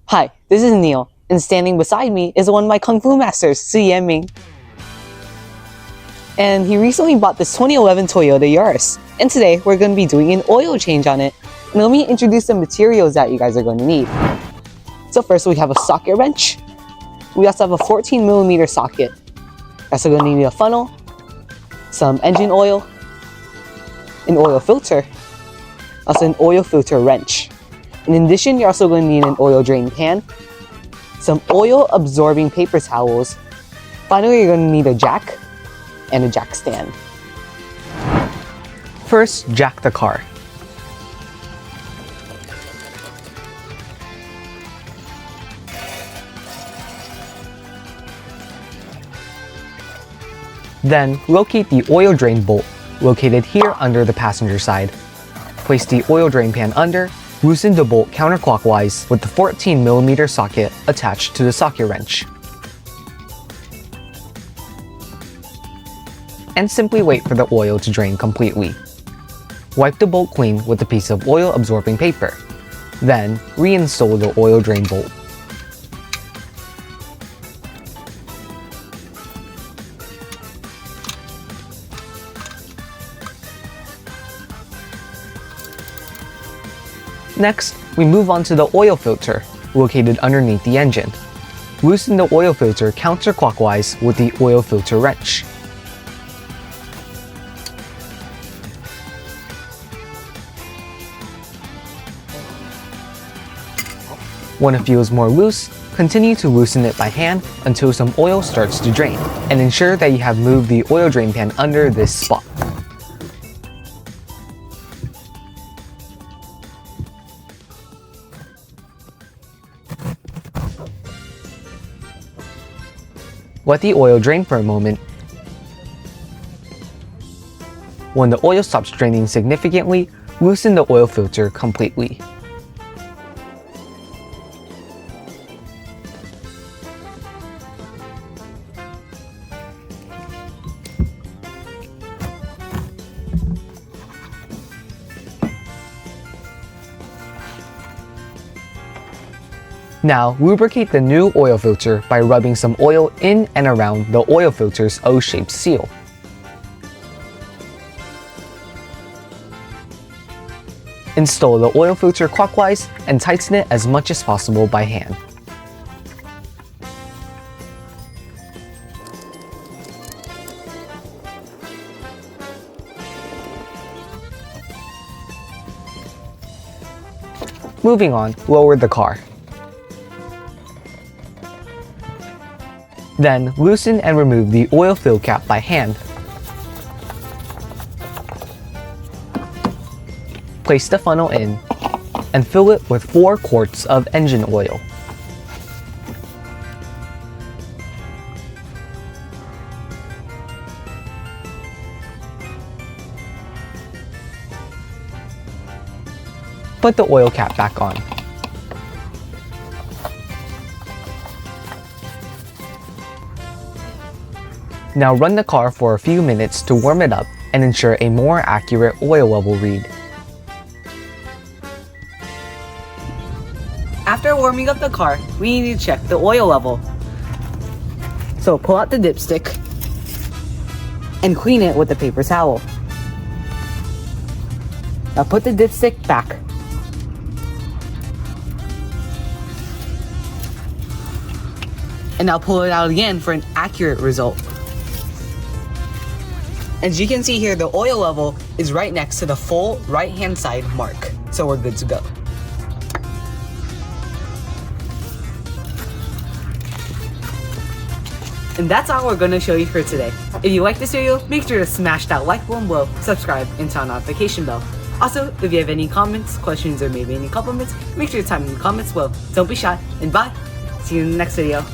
Hi, this is Neil, and standing beside me is one of my Kung Fu masters, Sienna. And he recently bought this 2011 Toyota Yaris, and today we're going to be doing an oil change on it. And let me introduce the materials that you guys are going to need. So first we have a socket wrench. We also have a 14mm socket. Also going to need a funnel, some engine oil, an oil filter, also an oil filter wrench. In addition, you're also going to need an oil drain pan, some oil absorbing paper towels. Finally, you're going to need a jack and a jack stand. First, jack the car. Then, locate the oil drain bolt located here under the passenger side. Place the oil drain pan under. Loosen the bolt counterclockwise with the 14mm socket attached to the socket wrench. And simply wait for the oil to drain completely. Wipe the bolt clean with a piece of oil absorbing paper. Then, reinstall the oil drain bolt. Next, we move on to the oil filter, located underneath the engine. Loosen the oil filter counterclockwise with the oil filter wrench. When it feels more loose, continue to loosen it by hand until some oil starts to drain, and ensure that you have moved the oil drain pan under this spot. Let the oil drain for a moment. When the oil stops draining significantly, loosen the oil filter completely. Now, lubricate the new oil filter by rubbing some oil in and around the oil filter's O-shaped seal. Install the oil filter clockwise and tighten it as much as possible by hand. Moving on, lower the car. Then, loosen and remove the oil fill cap by hand. Place the funnel in and fill it with 4 quarts of engine oil. Put the oil cap back on. Now run the car for a few minutes to warm it up and ensure a more accurate oil level read. After warming up the car, we need to check the oil level. So pull out the dipstick and clean it with a paper towel. Now put the dipstick back. And now pull it out again for an accurate result. As you can see here, the oil level is right next to the full right-hand side mark, so we're good to go. And that's all we're going to show you for today. If you like this video, make sure to smash that like button below, subscribe, and turn on the notification bell. Also, if you have any comments, questions, or maybe any compliments, make sure to type in the comments below. Don't be shy, and bye! See you in the next video.